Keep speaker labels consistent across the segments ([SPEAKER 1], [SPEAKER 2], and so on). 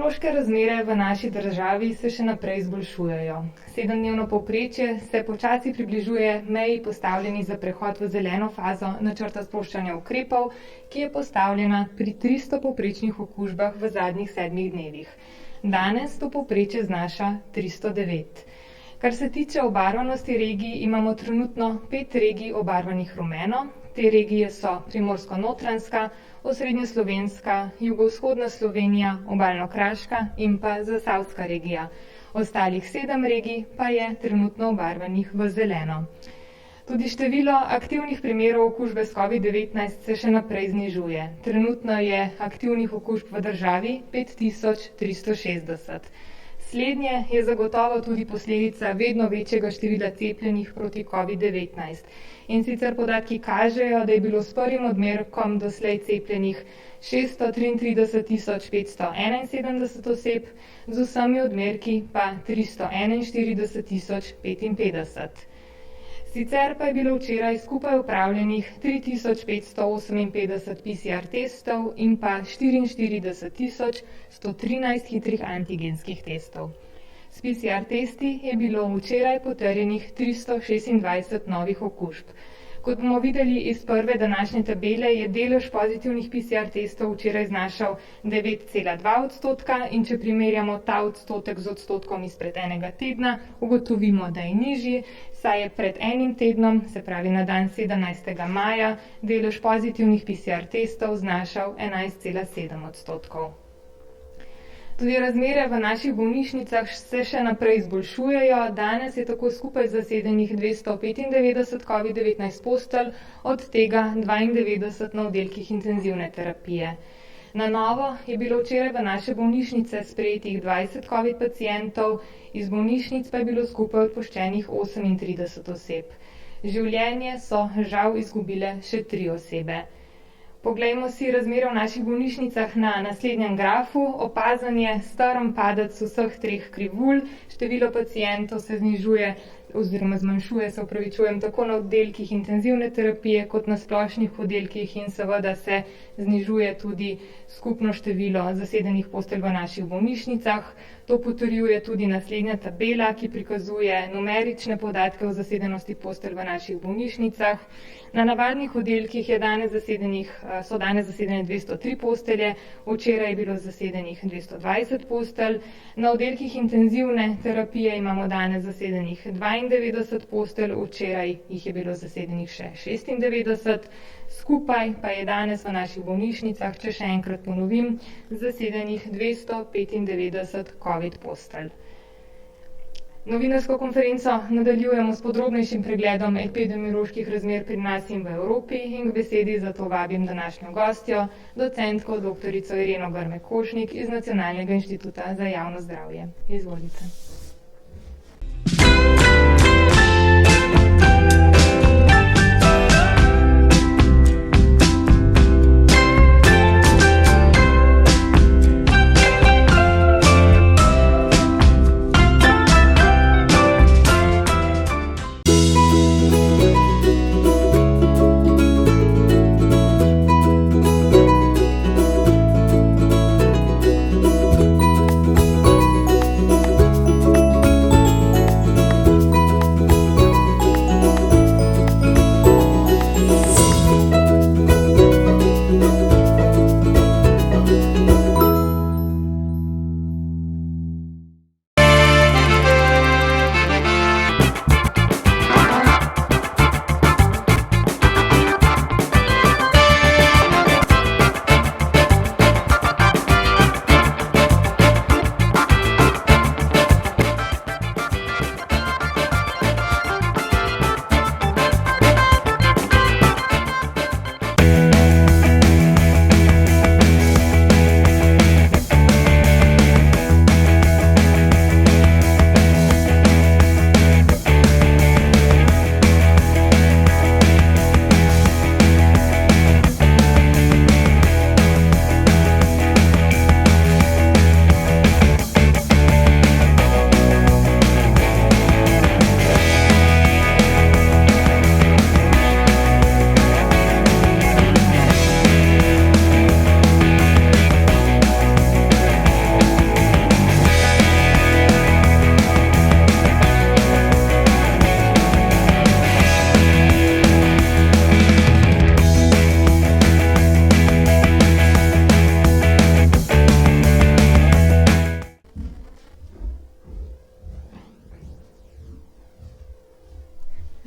[SPEAKER 1] Epidemiološke razmere v naši državi se še naprej izboljšujejo. 7-dnevno povprečje se počasi približuje meji postavljeni za prehod v zeleno fazo načrta sproščanja ukrepov, ki je postavljena pri 300 povprečnih okužbah v zadnjih 7 dnevih. Danes to povprečje znaša 309. Kar se tiče obarvanosti regij, imamo trenutno 5 regij obarvanih rumeno. Te regije so Primorsko-Notranjska, Osrednjeslovenska, Jugovzhodna Slovenija, Obalno-kraška in pa Zasavska regija. Ostalih 7 regij pa je trenutno obarvanih v zeleno. Tudi število aktivnih primerov okužbe s COVID-19 se še naprej znižuje. Trenutno je aktivnih okužb v državi 5360. Slednje je zagotovo tudi posledica vedno večjega števila cepljenih proti COVID-19. In sicer podatki kažejo, da je bilo s prvim odmerkom doslej cepljenih 633 571 oseb, z vsemi odmerki pa 341 055. Sicer pa je bilo včeraj skupaj opravljenih 3558 PCR testov in pa 44 113 hitrih antigenskih testov. S PCR testi je bilo včeraj potrjenih 326 novih okužb. Kot bomo videli iz prve današnje tabele, je delež pozitivnih PCR testov včeraj znašal 9,2% in če primerjamo ta odstotek z odstotkom izpred enega tedna, ugotovimo, da je nižji, saj je pred enim tednom, se pravi na dan 17. maja, delež pozitivnih PCR testov znašal 11,7%. Tudi razmere v naših bolnišnicah se še naprej izboljšujejo. Danes je tako skupaj zasedenih 295 COVID-19 postelj, od tega 92 na oddelkih intenzivne terapije. Na novo je bilo včeraj v naše bolnišnice sprejetih 20 COVID pacientov, iz bolnišnic pa je bilo skupaj odpuščenih 38 oseb. Življenje so žal izgubile še 3 osebe. Poglejmo si razmere v naših bolnišnicah na naslednjem grafu. Opazan je strm padec vseh 3 krivulj, število pacientov se znižuje oziroma zmanjšuje, tako na oddelkih intenzivne terapije kot na splošnih oddelkih in seveda se znižuje tudi skupno število zasedenih postelj v naših bolnišnicah. To potrjuje tudi naslednja tabela, ki prikazuje numerične podatke o zasedenosti postelj v naših bolnišnicah. Na navadnih oddelkih so danes zasedene 203 postelje, včeraj je bilo zasedenih 220 postelj. Na oddelkih intenzivne terapije imamo danes zasedenih 92 postelj, včeraj jih je bilo zasedenih še 96. Skupaj pa je danes v naših bolnišnicah, če še enkrat ponovim, zasedenih 295 COVID postelj. Novinarsko konferenco nadaljujemo s podrobnejšim pregledom epidemioloških razmer pri nas in v Evropi in k besedi zato vabim današnjo gostjo, docentko dr. Ireno Grmek-Košnik iz Nacionalnega inštituta za javno zdravje. Izvolite.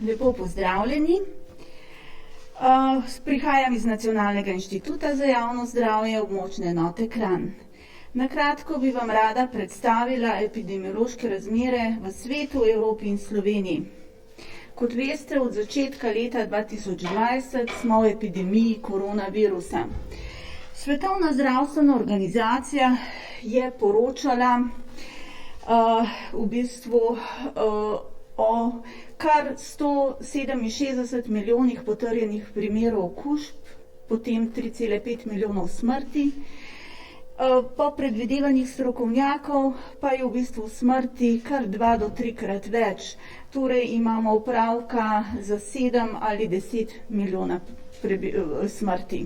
[SPEAKER 2] Lepo pozdravljeni. Prihajam iz Nacionalnega inštituta za javno zdravje območne enote Kranj. Na kratko bi vam rada predstavila epidemiološke razmere v svetu, Evropi in Sloveniji. Kot veste, od začetka leta 2020 smo v epidemiji koronavirusa. Svetovna zdravstvena organizacija je poročala o kar 167 milijonih potrjenih primerov okužb, potem 3,5 milijonov smrti. Po predvidevanjih strokovnjakov pa je v bistvu smrti kar 2 do 3-krat več. Torej imamo opravka za 7 ali 10 milijona smrti.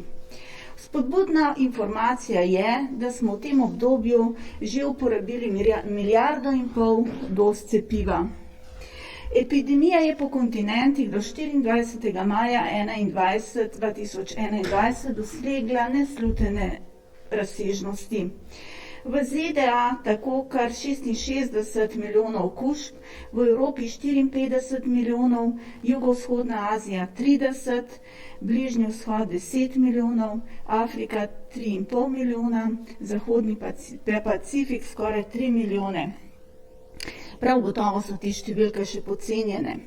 [SPEAKER 2] Spodbudna informacija je, da smo v tem obdobju že uporabili 1,5 milijarde doz cepiva. Epidemija je po kontinentih do 24. maja 2021 dosegla neslutene razsežnosti. V ZDA tako kar 66 milijonov okužb, v Evropi 54 milijonov, jugovzhodna Azija 30, Bližnji vzhod 10 milijonov, Afrika 3,5 milijona, zahodni Pacifik skoraj 3 milijone. Prav gotovo so te številke še podcenjene.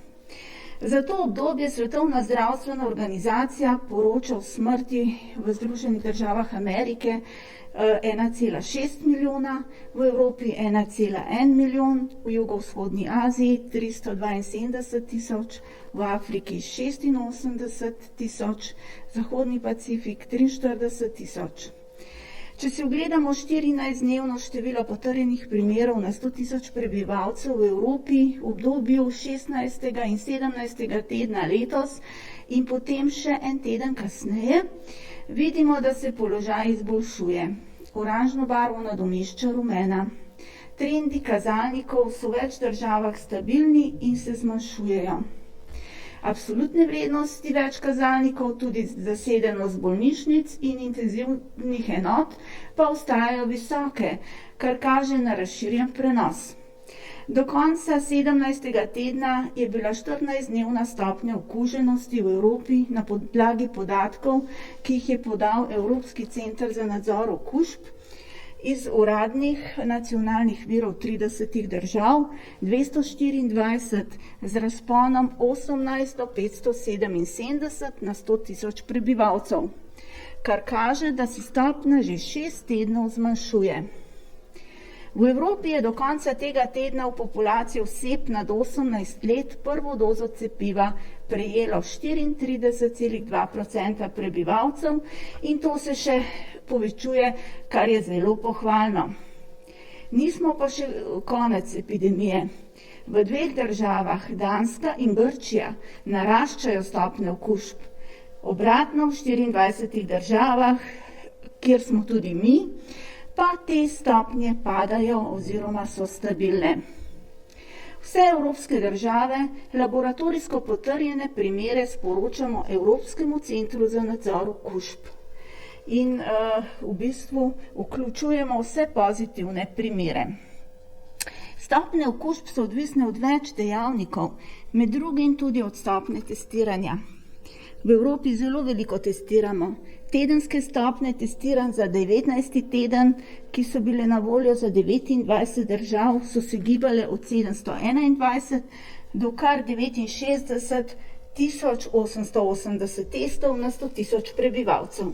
[SPEAKER 2] Za to obdobje Svetovna zdravstvena organizacija poroča o smrti v Združenih državah Amerike 1,6 milijona, v Evropi 1,1 milijon, v jugovzhodni Aziji 372 tisoč, v Afriki 86 tisoč, zahodni Pacifik 43 tisoč. Če si ogledamo 14-dnevno število potrjenih primerov na 100 tisoč prebivalcev v Evropi v obdobju 16. in 17. tedna letos in potem še en teden kasneje, vidimo, da se položaj izboljšuje. Oranžno barvo nadomešča rumena. Trendi kazalnikov so v več državah stabilni in se zmanjšujejo. Absolutne vrednosti več kazalnikov, tudi zasedenost bolnišnic in intenzivnih enot, pa ostajajo visoke, kar kaže na razširjen prenos. Do konca 17. tedna je bila 14-dnevna stopnja okuženosti v Evropi na podlagi podatkov, ki jih je podal Evropski center za nadzor okužb, iz uradnih nacionalnih virov 30 držav, 224 z razponom 18 do 577 na 100 tisoč prebivalcev, kar kaže, da se stopnja že 6 tednov zmanjšuje. V Evropi je do konca tega tedna v populaciji oseb nad 18 let prvo dozo cepiva prejelo 34,2% prebivalcev in to se še povečuje, kar je zelo pohvalno. Nismo pa še konec epidemije. V 2 državah, Danska in Grčija, naraščajo stopnje okužb. Obratno v 24 državah, kjer smo tudi mi, pa te stopnje padajo oziroma so stabilne. Vse evropske države laboratorijsko potrjene primere sporočamo Evropskemu centru za nadzor okužb. In v bistvu vključujemo vse pozitivne primere. Stopnje okužb so odvisne od več dejavnikov, med drugim tudi od stopnje testiranja. V Evropi zelo veliko testiramo. Tedenske stopnje testiranj za 19. teden, ki so bile na voljo za 29 držav, so se gibale od 721 do kar 69.880 testov na 100 tisoč prebivalcev.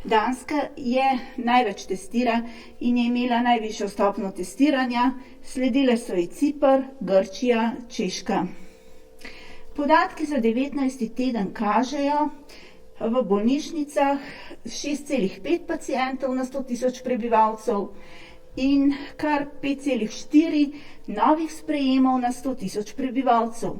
[SPEAKER 2] Danska je največ testira in je imela najvišjo stopnjo testiranja, sledile so ji Ciper, Grčija, Češka. Podatki za 19. teden kažejo v bolnišnicah 6,5 pacientov na 100 tisoč prebivalcev in kar 5,4 novih sprejemov na 100 tisoč prebivalcev.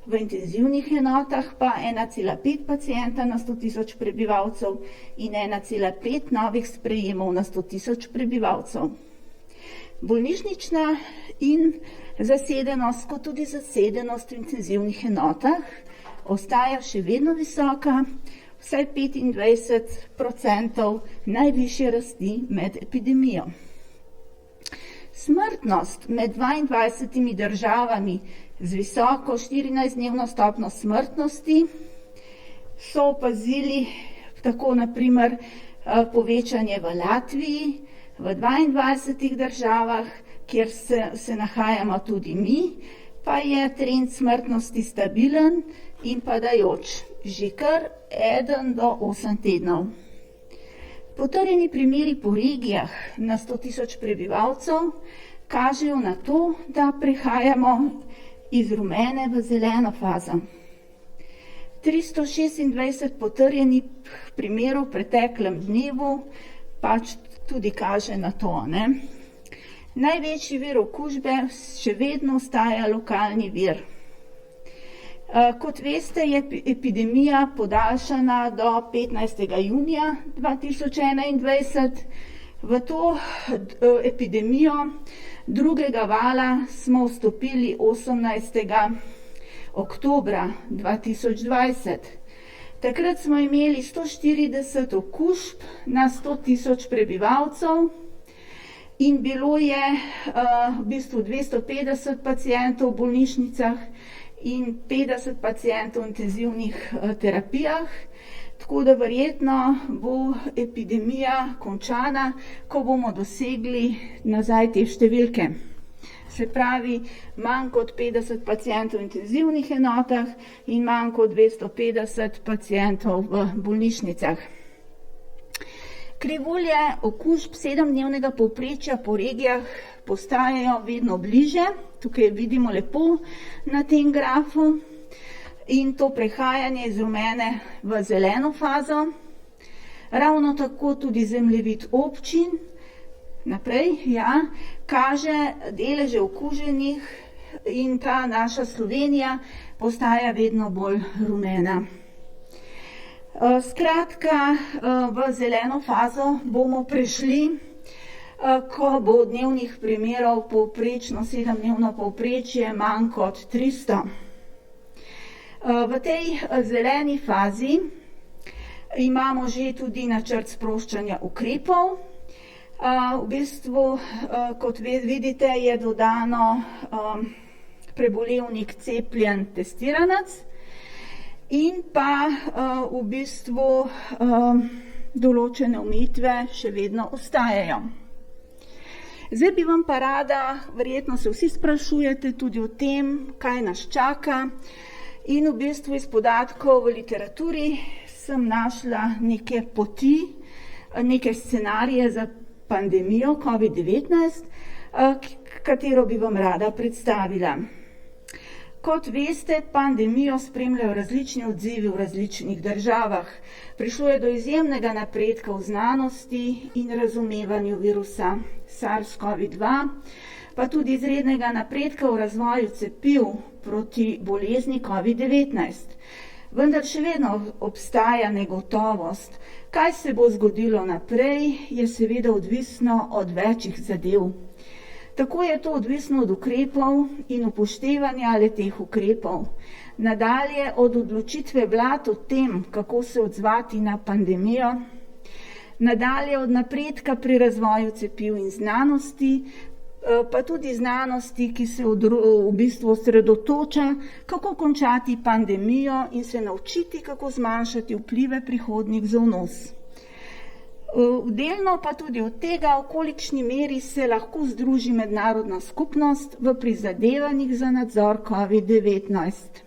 [SPEAKER 2] V intenzivnih enotah pa 1,5 pacienta na 100 tisoč prebivalcev in 1,5 novih sprejemov na 100 tisoč prebivalcev. Bolnišnična in zasedenost, kot tudi zasedenost v intenzivnih enotah, ostaja še vedno visoka, vsaj 25% najvišje rasti med epidemijo. Smrtnost med 22 državami z visoko 14-dnevno stopnjo smrtnosti so opazili tako naprimer povečanje v Latviji, v 22 državah, kjer se nahajamo tudi mi, pa je trend smrtnosti stabilen in padajoč, že kar 1 do 8 tednov. Potrjeni primeri po regijah na 100 tisoč prebivalcev kažejo na to, da prehajamo iz rumene v zeleno fazo. 326 potrjenih primerov v preteklem dnevu pač tudi kaže na to, ne? Največji vir okužbe še vedno ostaja lokalni vir. Kot veste, je epidemija podaljšana do 15. junija 2021. V to epidemijo drugega vala smo vstopili 18. oktobra 2020. Takrat smo imeli 140 okužb na 100 tisoč prebivalcev in bilo je v bistvu 250 pacientov v bolnišnicah in 50 pacientov v intenzivnih terapijah, tako da verjetno bo epidemija končana, ko bomo dosegli nazaj te številke. Se pravi, manj kot 50 pacientov v intenzivnih enotah in manj kot 250 pacientov v bolnišnicah. Krivulje okužb 7-dnevnega povprečja po regijah postajajo vedno bliže, tukaj vidimo lepo na tem grafu, in to prehajanje iz rumene v zeleno fazo. Ravno tako tudi zemljevid občin, naprej, kaže deleže okuženih in ta naša Slovenija postaja vedno bolj rumena. Skratka, v zeleno fazo bomo prešli, ko bo dnevnih primerov povprečno 7-dnevno povprečje manj kot 300. V tej zeleni fazi imamo že tudi načrt sproščanja ukrepov. V bistvu, kot vidite, je dodano prebolevnik, cepljen, testiranec in pa v bistvu določene omejitve še vedno ostajajo. Zdaj bi vam pa rada, verjetno se vsi sprašujete tudi o tem, kaj nas čaka, in v bistvu iz podatkov v literaturi sem našla neke poti, neke scenarije za pandemijo COVID-19, katero bi vam rada predstavila. Kot veste, pandemijo spremljajo različni odzivi v različnih državah. Prišlo je do izjemnega napredka v znanosti in razumevanju virusa SARS-CoV-2, pa tudi izrednega napredka v razvoju cepiv proti bolezni COVID-19. Vendar še vedno obstaja negotovost. Kaj se bo zgodilo naprej, je seveda odvisno od večjih zadev. Tako je to odvisno od ukrepov in upoštevanja teh ukrepov. Nadalje od odločitve vlad o tem, kako se odzvati na pandemijo, nadalje od napredka pri razvoju cepiv in znanosti, pa tudi znanosti, ki se v bistvu osredotoča, kako končati pandemijo in se naučiti, kako zmanjšati vplive prihodnjih zoonoz. Delno pa tudi od tega, v kolikšni meri se lahko združi mednarodna skupnost v prizadevanjih za nadzor COVID-19.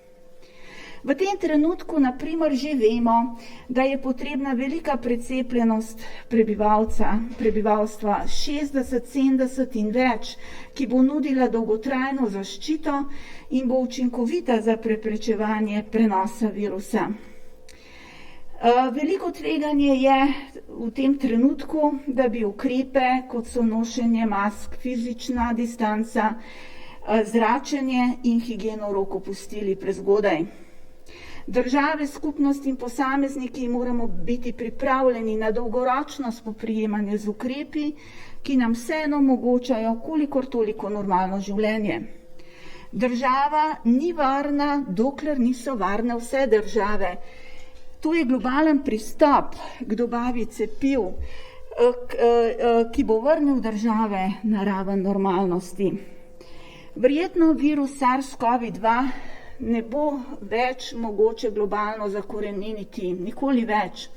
[SPEAKER 2] V tem trenutku, na primer, že vemo, da je potrebna velika precepljenost prebivalstva 60, 70 in več, ki bo nudila dolgotrajno zaščito in bo učinkovita za preprečevanje prenosa virusa. Veliko tveganje je v tem trenutku, da bi ukrepe, kot so nošenje mask, fizična distanca, zračenje in higieno rok opustili prezgodaj. Države, skupnosti in posamezniki moramo biti pripravljeni na dolgoročno spoprijemanje z ukrepi, ki nam vseeno omogočajo kolikor toliko normalno življenje. Država ni varna, dokler niso varne vse države. To je globalen pristop k dobavi cepiv, ki bo vrnil države na raven normalnosti. Verjetno virus SARS-CoV-2 ne bo več mogoče globalno zakoreniniti, nikoli več,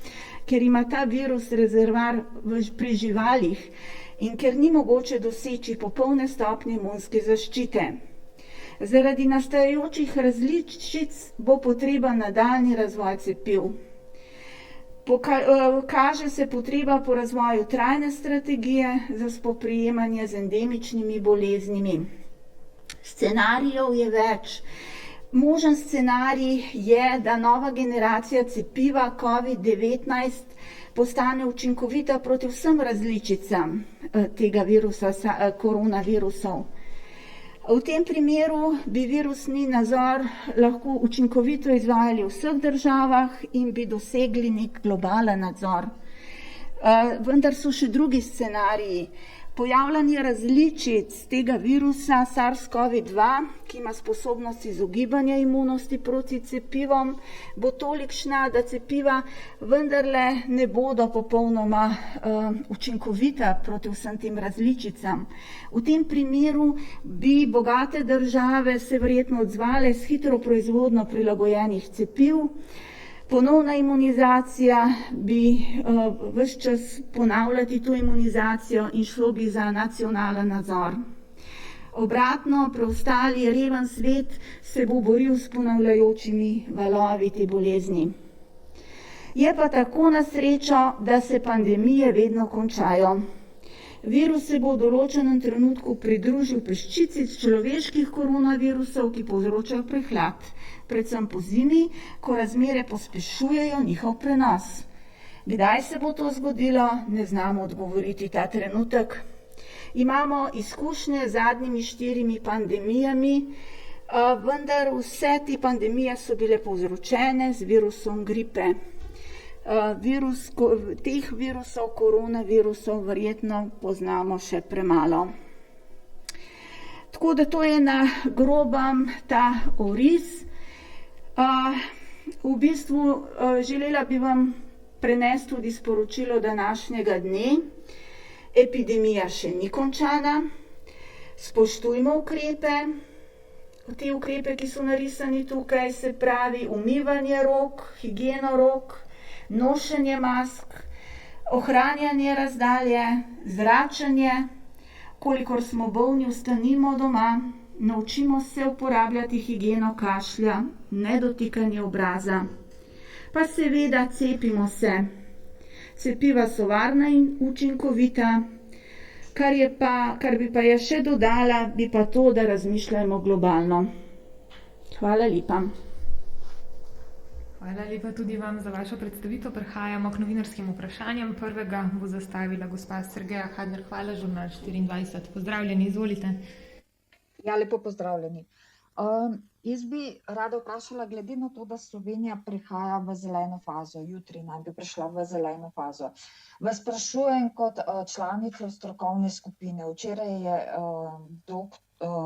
[SPEAKER 2] ker ima ta virus rezervoar pri živalih in ker ni mogoče doseči popolne stopnje imunske zaščite. Zaradi nastajajočih različic bo potreben nadaljnji razvoj cepiv. Kaže se potreba po razvoju trajne strategije za spoprijemanje z endemičnimi boleznimi. Scenarijev je več. Možen scenarij je, da nova generacija cepiva COVID-19 postane učinkovita proti vsem različicam tega virusa, koronavirusov. V tem primeru bi virusni nadzor lahko učinkovito izvajali v vseh državah in bi dosegli nek globalen nadzor. Vendar so še drugi scenariji. Pojavljanje različic tega virusa SARS-CoV-2, ki ima sposobnost izogibanja imunosti proti cepivom, bo tolikšna, da cepiva vendarle ne bodo popolnoma učinkovita proti vsem tem različicam. V tem primeru bi bogate države se verjetno odzvale s hitro proizvodnjo prilagojenih cepiv. Ponovna imunizacija bi ves čas ponavljati to imunizacijo in šlo bi za nacionalen nadzor. Obratno, preostali reven svet se bo boril s ponavljajočimi valovi te bolezni. Je pa tako na srečo, da se pandemije vedno končajo. Virus se bo v določenem trenutku pridružil peščici človeških koronavirusov, ki povzročajo prehlad, predvsem pozimi, ko razmere pospešujejo njihov prenos. Kdaj se bo to zgodilo, ne znamo odgovoriti ta trenutek. Imamo izkušnje z zadnjimi 4 pandemijami, vendar vse te pandemije so bile povzročene z virusom gripe. Teh virusov, koronavirusov, verjetno poznamo še premalo. Tako da to je na grobem ta oris. V bistvu želela bi vam prenesti tudi sporočilo današnjega dne. Epidemija še ni končana. Spoštujmo ukrepe. Te ukrepe, ki so narisani tukaj, se pravi umivanje rok, higieno rok, nošenje mask, ohranjanje razdalje, zračenje, kolikor smo bolni, ostanimo doma, naučimo se uporabljati higieno kašlja, nedotikanje obraza. Pa seveda cepimo se. Cepiva so varna in učinkovita, kar bi pa je še dodala, bi pa to, da razmišljamo globalno. Hvala lepa.
[SPEAKER 1] Hvala lepa tudi vam za vašo predstavitev. Prehajamo k novinarskim vprašanjem. Prvega bo zastavila gospa Sergeja Hadner. Hvala, Žurnal 24. Pozdravljeni, izvolite.
[SPEAKER 3] Ja, lepo pozdravljeni. Jaz bi rada vprašala, glede na to, da Slovenija prihaja v zeleno fazo, jutri naj bi prišla v zeleno fazo. Vas sprašujem kot članico strokovne skupine. Včeraj je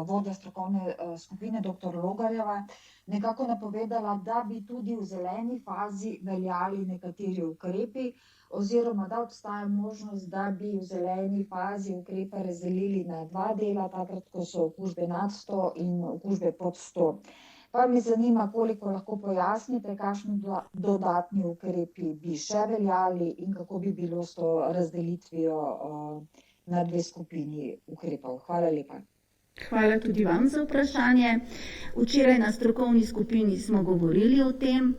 [SPEAKER 3] vodja strokovne skupine, dr. Logarjeva, nekako napovedala, da bi tudi v zeleni fazi veljali nekateri ukrepi, oziroma da obstaja možnost, da bi v zeleni fazi ukrepe razdelili na 2 dela, takrat, ko so okužbe nad 100 in okužbe pod 100. Pa me zanima, koliko lahko pojasnite, kakšni dodatni ukrepi bi še veljali in kako bi bilo s to razdelitvijo na 2 skupini ukrepov. Hvala lepa.
[SPEAKER 2] Hvala tudi vam za vprašanje. Včeraj na strokovni skupini smo govorili o tem.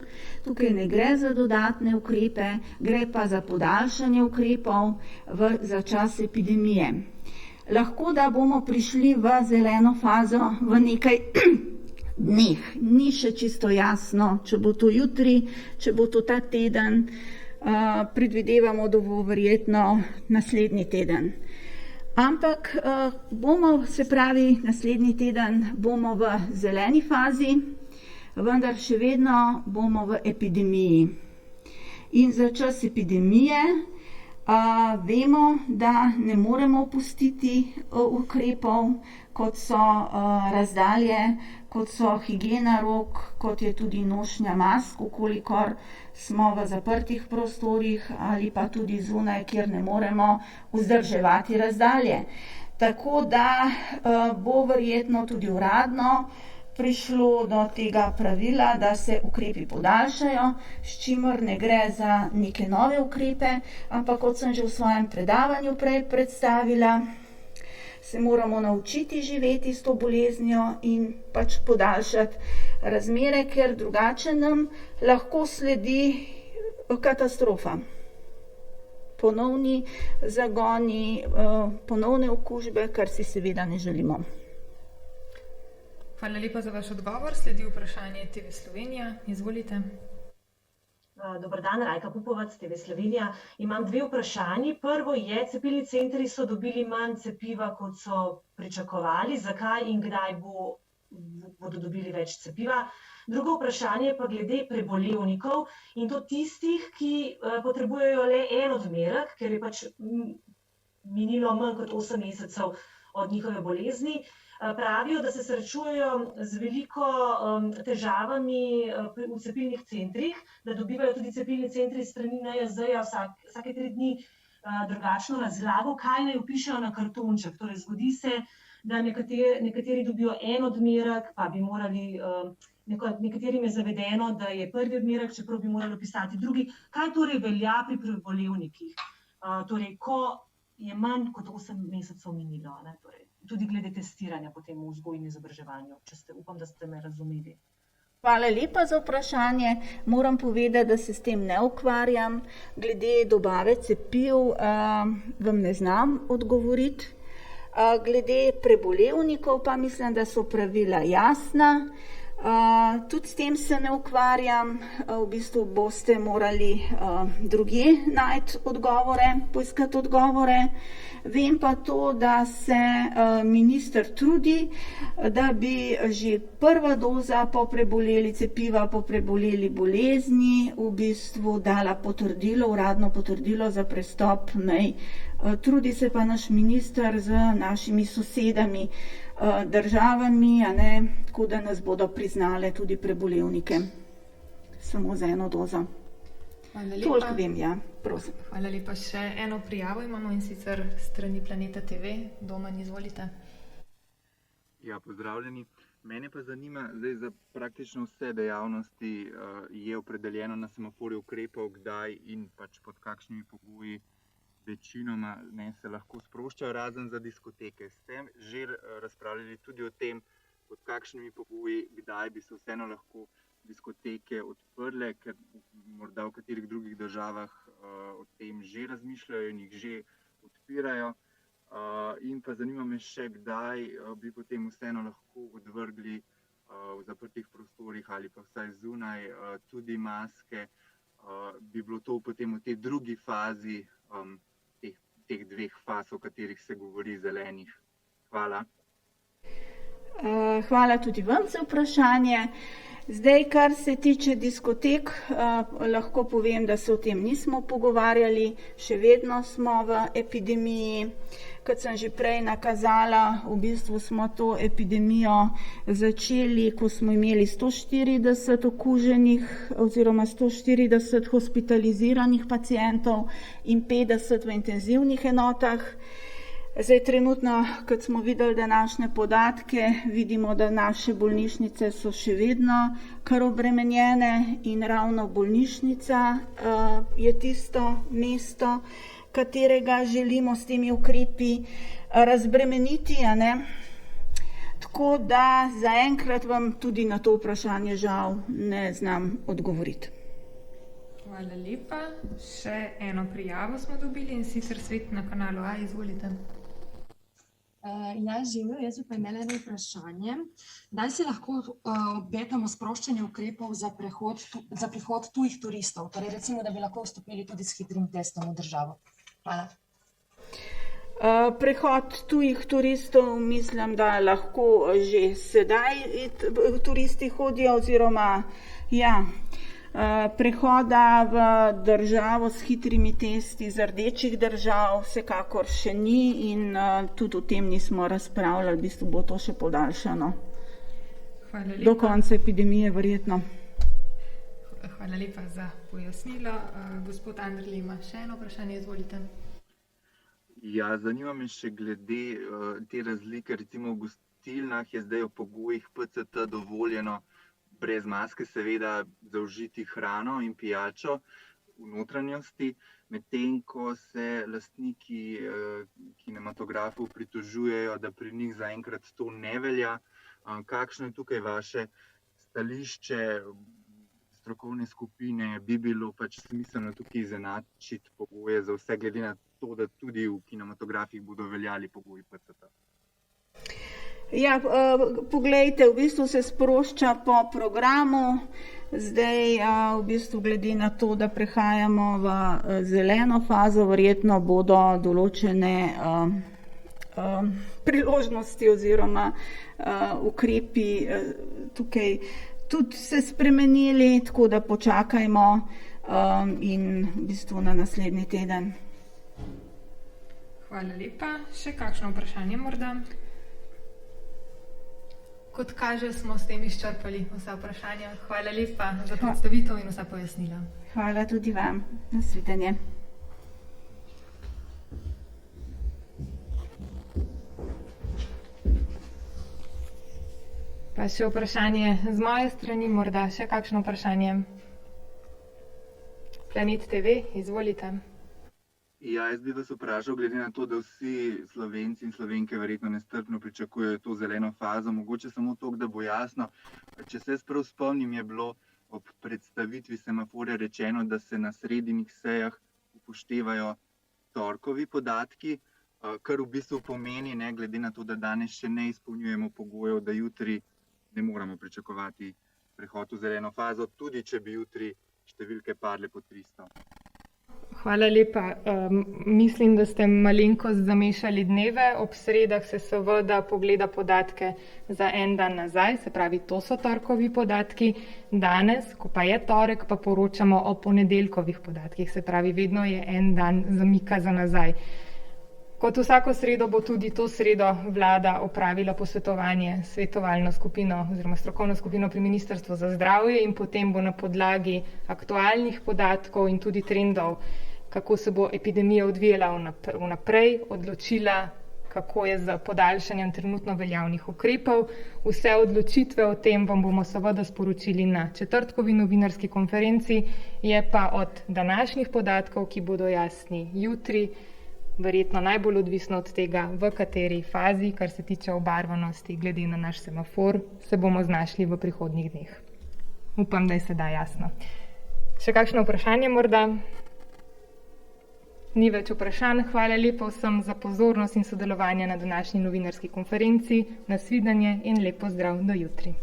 [SPEAKER 2] Tukaj ne gre za dodatne ukrepe, gre pa za podaljšanje ukrepov za čas epidemije. Lahko, da bomo prišli v zeleno fazo v nekaj dneh. Ni še čisto jasno, če bo to jutri, če bo to ta teden. Predvidevamo, da bo verjetno naslednji teden. Ampak naslednji teden bomo v zeleni fazi, vendar še vedno bomo v epidemiji. In za čas epidemije vemo, da ne moremo opustiti ukrepov, kot so razdalje, kot so higiena rok, kot je tudi nošnja mask, ukolikor smo v zaprtih prostorih ali pa tudi zunaj, kjer ne moremo vzdrževati razdalje. Tako da bo verjetno tudi uradno prišlo do tega pravila, da se ukrepi podaljšajo, s čimer ne gre za neke nove ukrepe, ampak kot sem že v svojem predavanju prej predstavila, se moramo naučiti živeti s to boleznijo in pač podaljšati razmere, ker drugače nam lahko sledi katastrofa. Ponovni zagoni, ponovne okužbe, kar si seveda ne želimo.
[SPEAKER 1] Hvala lepa za vaš odgovor. Sledi vprašanje TV Slovenija. Izvolite.
[SPEAKER 4] Dober dan, Rajka Pupovac, TV Slovenija. Imam dve vprašanji. Prvo je, cepilni centri so dobili manj cepiva, kot so pričakovali. Zakaj in kdaj bodo dobili več cepiva? Drugo vprašanje pa glede prebolevnikov in to tistih, ki potrebujejo le en odmerek, ker je pač minilo manj kot 8 mesecev od njihove bolezni. Pravijo, da se srečujejo z veliko težavami v cepilnih centrih, da dobivajo tudi cepilni centri strani NIJZ-ja vsake 3 dni drugačno razlago, kaj naj vpišejo na kartonček. Torej, zgodi se, da nekateri dobijo en odmerek, pa bi morali, nekaterim je zavedeno, da je prvi odmerek, čeprav bi morali pisati drugi. Kaj torej velja pri prebolevnikih? Torej, ko je manj kot 8 mesecev minilo, ne, torej. Tudi glede testiranja potem v vzgoji in izobraževanju, upam, da ste me razumeli.
[SPEAKER 2] Hvala lepa za vprašanje. Moram povedati, da se s tem ne ukvarjam. Glede dobave cepiv vam ne znam odgovoriti. Glede prebolevnikov pa mislim, da so pravila jasna. Tudi s tem se ne ukvarjam. V bistvu boste morali drugje najti odgovore, poiskati odgovore. Vem pa to, da se minister trudi, da bi že prva doza po preboleli cepiva, po preboleli bolezni v bistvu dala potrdilo, uradno potrdilo za prestop mej. Trudi se pa naš minister z našimi sosedami, državami, a ne, tako da nas bodo priznale tudi prebolevnike. Samo z eno dozo. Toliko vem, ja, prosim.
[SPEAKER 1] Hvala lepa. Še eno prijavo imamo in sicer strani Planeta TV. Domen, izvolite.
[SPEAKER 5] Ja, pozdravljeni. Mene pa zanima, zdaj za praktično vse dejavnosti je opredeljeno na semaforju ukrepov, kdaj in pač pod kakšnimi pogoji večinoma se lahko sproščajo, razen za diskoteke. Ste že razpravljali tudi o tem, pod kakšnimi pogoji, kdaj bi se vseeno lahko diskoteke odprle, ker morda v katerih drugih državah o tem že razmišljajo in jih že odpirajo. In pa zanima me še, kdaj bi potem vseeno lahko odvrgli v zaprtih prostorih ali pa vsaj zunaj tudi maske. Bi bilo to potem v tej drugi fazi teh 2 faz, o katerih se govori, zelenih. Hvala.
[SPEAKER 2] Hvala tudi vam za vprašanje. Zdaj, kar se tiče diskotek, lahko povem, da se o tem nismo pogovarjali, še vedno smo v epidemiji. Kot sem že prej nakazala, v bistvu smo to epidemijo začeli, ko smo imeli 140 okuženih oziroma 140 hospitaliziranih pacientov in 50 v intenzivnih enotah. Zdaj trenutno, kot smo videli današnje podatke, vidimo, da naše bolnišnice so še vedno kar obremenjene in ravno bolnišnica je tisto mesto, katerega želimo s temi ukrepi razbremeniti, a ne? Tako da zaenkrat vam tudi na to vprašanje žal ne znam odgovoriti.
[SPEAKER 1] Hvala lepa. Še eno prijavo smo dobili in sicer Svet na kanalu A, izvolite.
[SPEAKER 6] Ja, živijo, jaz bi pa imela eno vprašanje. Kdaj se lahko obetamo sproščanje ukrepov za prihod tujih turistov? Torej recimo, da bi lahko vstopili tudi s hitrim testom v državo. Hvala.
[SPEAKER 2] Prehod tujih turistov, mislim, da lahko že sedaj turisti hodijo oziroma ja, prehoda v državo s hitrimi testi iz rdečih držav vsekakor še ni in tudi o tem nismo razpravljali, v bistvu bo to še podaljšano.
[SPEAKER 1] Hvala
[SPEAKER 2] do
[SPEAKER 1] lepa.
[SPEAKER 2] konca epidemije verjetno.
[SPEAKER 1] Hvala lepa za pojasnilo. Gospod Anderle ima še eno vprašanje, izvolite.
[SPEAKER 5] Ja, zanima me še glede te razlike, recimo v gostilnah je zdaj v pogojih PCT dovoljeno brez maske seveda zaužiti hrano in pijačo v notranjosti, medtem ko se lastniki kinematografov pritožujejo, da pri njih zaenkrat to ne velja. Kakšno je tukaj vaše stališče strokovne skupine? Bi bilo pač smiselno tukaj izenačiti pogoje za vse, glede na to, da tudi v kinematografih bodo veljali pogoji PCT?
[SPEAKER 2] Ja, poglejte, v bistvu se sprošča po programu. Zdaj, v bistvu glede na to, da prehajamo v zeleno fazo, verjetno bodo določene priložnosti oziroma ukrepi tukaj tudi se spremenili, tako da počakajmo in v bistvu na naslednji teden.
[SPEAKER 1] Hvala lepa. Še kakšno vprašanje morda? Kot kaže, smo s tem izčrpali vsa vprašanja. Hvala lepa za predstavitev in vsa pojasnila.
[SPEAKER 2] Hvala tudi vam. Nasvidenje.
[SPEAKER 1] Pa še vprašanje z moje strani, morda še kakšno vprašanje? Planet TV, izvolite.
[SPEAKER 5] Ja, jaz bi vas vprašal, glede na to, da vsi Slovenci in Slovenke verjetno nestrpno pričakujejo to zeleno fazo, mogoče samo toliko, da bo jasno. Če se jaz prav spomnim, je bilo ob predstavitvi semaforja rečeno, da se na sredinjih sejah upoštevajo torkovi podatki, kar v bistvu pomeni, ne, glede na to, da danes še ne izpolnjujemo pogojev, da jutri ne moramo pričakovati prehod v zeleno fazo, tudi če bi jutri številke padle po 300.
[SPEAKER 1] Hvala lepa. Mislim, da ste malenkost zamešali dneve. Ob sredah se seveda pogleda podatke za en dan nazaj, se pravi, to so torkovi podatki. Danes, ko pa je torek, pa poročamo o ponedeljkovih podatkih, se pravi, vedno je en dan zamika za nazaj. Kot vsako sredo bo tudi to sredo vlada opravila posvetovanje s svetovalno skupino oziroma strokovno skupino pri Ministrstvu za zdravje in potem bo na podlagi aktualnih podatkov in tudi trendov, kako se bo epidemija odvijala vnaprej, odločila, kako je z podaljšanjem trenutno veljavnih ukrepov. Vse odločitve o tem vam bomo seveda sporočili na četrtkovi novinarski konferenci, je pa od današnjih podatkov, ki bodo jasni jutri, verjetno najbolj odvisno od tega, v kateri fazi, kar se tiče obarvanosti, glede na naš semafor, se bomo znašli v prihodnjih dneh. Upam, da je sedaj jasno. Še kakšno vprašanje morda? Ni več vprašanj. Hvala lepa vsem za pozornost in sodelovanje na današnji novinarski konferenci. Nasvidenje in lep pozdrav do jutri.